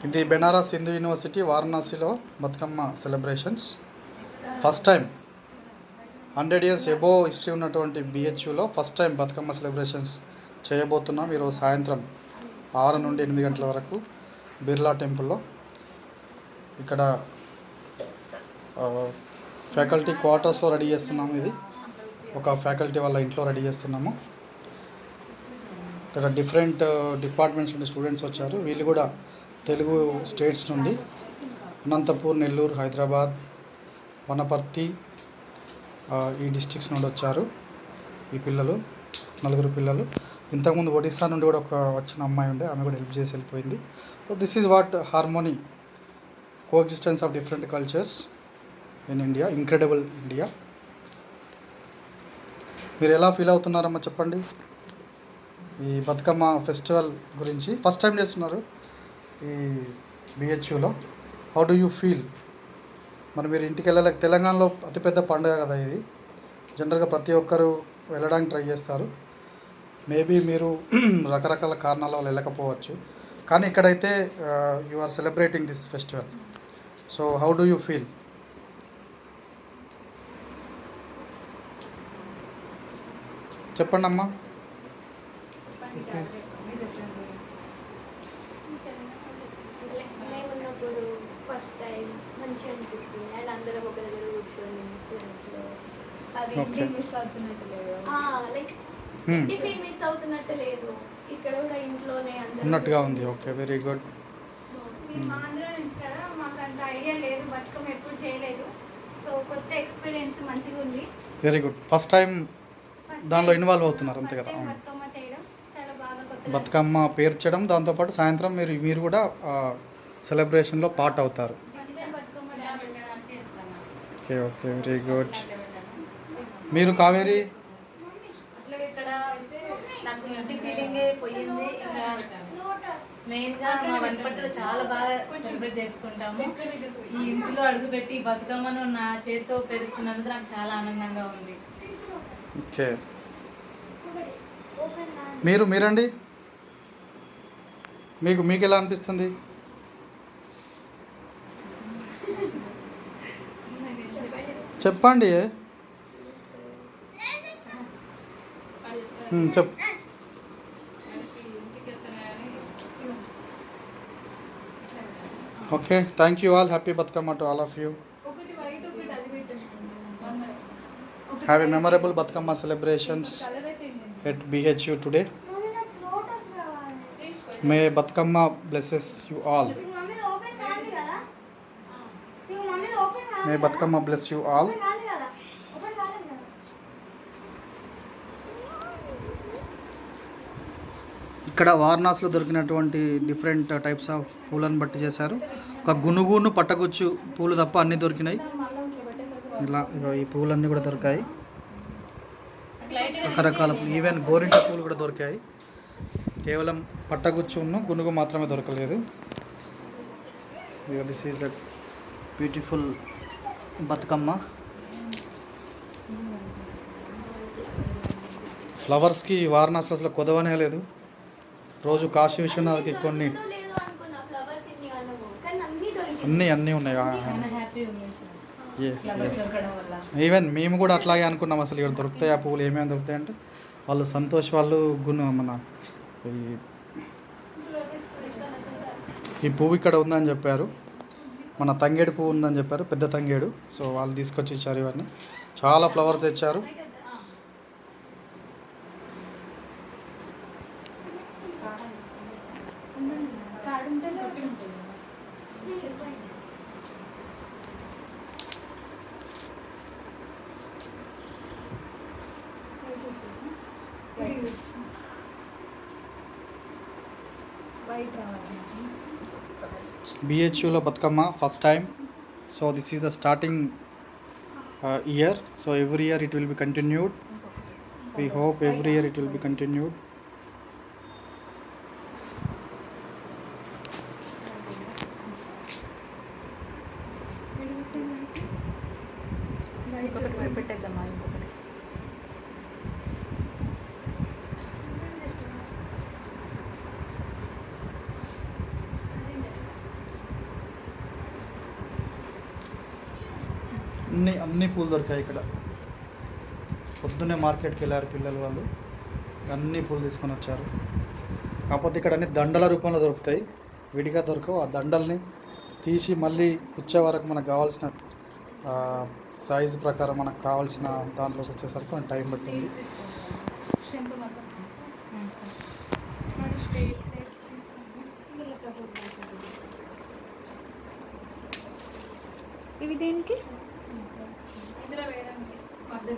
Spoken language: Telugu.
ఇది బెనారస్ హిందూ యూనివర్సిటీ వారణాసిలో Bathukamma celebrations first time 100 years above history ఉన్నటువంటి బిహెచ్యులో ఫస్ట్ టైం బతుకమ్మ సెలబ్రేషన్స్ చేయబోతున్నాం. ఈరోజు సాయంత్రం 6 నుండి 8 గంటల వరకు బిర్లా టెంపుల్లో. ఇక్కడ ఫ్యాకల్టీ క్వార్టర్స్లో రెడీ చేస్తున్నాము. ఇది ఒక ఫ్యాకల్టీ వాళ్ళ ఇంట్లో రెడీ చేస్తున్నాము. ఇక్కడ డిఫరెంట్ డిపార్ట్మెంట్స్ నుండి స్టూడెంట్స్ వచ్చారు. వీళ్ళు కూడా తెలుగు స్టేట్స్ నుండి అనంతపూర్, నెల్లూరు, హైదరాబాద్, వనపర్తి ఈ డిస్ట్రిక్ట్స్ నుండి వచ్చారు. ఈ పిల్లలు 4 పిల్లలు. ఇంతకుముందు ఒడిస్సా నుండి కూడా ఒక వచ్చిన అమ్మాయి ఉండే, ఆమె కూడా హెల్ప్ చేసి వెళ్ళిపోయింది. So this is what harmony, coexistence of different cultures in India, incredible India. మీరు ఎలా ఫీల్ అవుతున్నారమ్మా చెప్పండి ఈ బతుకమ్మ ఫెస్టివల్ గురించి? ఫస్ట్ టైం చేస్తున్నారు ఈ బిహెచ్యులో. How do you feel? మరి మీరు ఇంటికి వెళ్ళలేక, తెలంగాణలో అతిపెద్ద పండుగ కదా ఇది. జనరల్గా ప్రతి ఒక్కరు వెళ్ళడానికి ట్రై చేస్తారు. మేబీ మీరు రకరకాల కారణాల వల్ల వెళ్ళకపోవచ్చు, కానీ ఇక్కడైతే you are celebrating this festival. So how do you feel? చెప్పండి అమ్మా. మేమున్నప్పుడు ఫస్ట్ టైం మంచిగా అనిపిస్తుంది. అండ్ అందరం ఒక దగ్గర కూర్చొని అది మిస్ అవుతున్నట్టు లేదు. లైక్ టిఫిన్ మిస్ అవుతున్నట్టు లేదు. ఇక్కడ కూడా ఇంట్లోనే ఉన్నట్టుగా ఉంది. Okay, very good. మేము ఆంధ్ర నుంచి కదా, మాకు అంత ఐడియా లేదు, బతుకమ్మ ఎప్పుడు చేయలేదు. సో కొత్త ఎక్స్పీరియన్స్ మంచిగా ఉంది. Very good. ఫస్ట్ టైం దానిలో ఇన్వాల్వ్ అవుతున్నారు అంతే కదా. బతుకమ్మ చేయడం చాలా బాగా కొత్త. బతుకమ్మ పేర్చడం, దాంతోపాటు సాయంత్రం మీరు కూడా సెలబ్రేషన్లో పార్ట్ అవుతారు. Okay okay, very good. మీరు కావేరి? అట్లా ఇక్కడ నాకు ఇంటి ఫీలింగే పోయింది. ఇంకా మెయిన్గా మా వనపర్తిలో చాలా బాగా సెలబ్రేట్ చేసుకుంటాము. ఈ ఇంటిలో అడుగుపెట్టి బతుకమ్మను నా చేతితో పెరుస్తున్నందుకు నాకు చాలా ఆనందంగా ఉంది. ఓకే, మీరండి, మీకు ఎలా అనిపిస్తుంది? చెప్పండి. చెప్పు. Okay, thank you all. Happy Bathukamma to all of you. Have a memorable Bathukamma celebrations at BHU today. May Bathukamma blesses you all. May Bathukamma bless you all. ఇక్కడ వారణాసిలో దొరికినటువంటి డిఫరెంట్ టైప్స్ ఆఫ్ పూలను బట్టి చేశారు. ఒక గునుగును పట్టగుచ్చు పూలు తప్ప అన్నీ దొరికినాయి. ఇలా ఈ పూలన్నీ కూడా దొరికాయి. రకరకాల ఈవెన్ గోరింట పూలు కూడా దొరికాయి. కేవలం పట్టగుచ్చును గునుగు మాత్రమే దొరకలేదు. This is the beautiful Bathukamma. ఫ్లవర్స్కి వారణాసిలో అసలు కొదవనే లేదు. రోజు కాశీ విశ్వనాథ్కి కొన్ని అన్నీ ఉన్నాయి. ఎస్ ఎస్, ఈవెన్ మేము కూడా అట్లాగే అనుకున్నాం. అసలు ఇక్కడ దొరుకుతాయి ఆ పువ్వులు, ఏమేమి దొరుకుతాయి అంటే వాళ్ళు సంతోష్ వాళ్ళు మన ఈ పువ్వు ఇక్కడ ఉందని చెప్పారు. మన తంగేడు పువ్వు ఉందని చెప్పారు, పెద్ద తంగేడు. సో వాళ్ళు తీసుకొచ్చి ఇచ్చారు. ఇవన్నీ చాలా ఫ్లవర్స్ తెచ్చారు. BHUలో Bathukamma first time. So this is the starting year. So every year it will be continued. We hope every year it will be continued. అన్ని పూలు దొరికాయి ఇక్కడ. పొద్దున్నే మార్కెట్కి వెళ్ళారు పిల్లలు వాళ్ళు, అన్ని పూలు తీసుకొని వచ్చారు. కాకపోతే ఇక్కడ అన్ని దండల రూపంలో దొరుకుతాయి, విడిగా దొరకవు. ఆ దండల్ని తీసి మళ్ళీ కుచ్చే వరకు మనకు కావాల్సిన సైజు ప్రకారం మనకు కావాల్సిన దాంట్లోకి వచ్చేసరికి కొంచెం టైం పట్టింది. ఇవి దేనికి? ఇందులో వేయడానికి మధ్య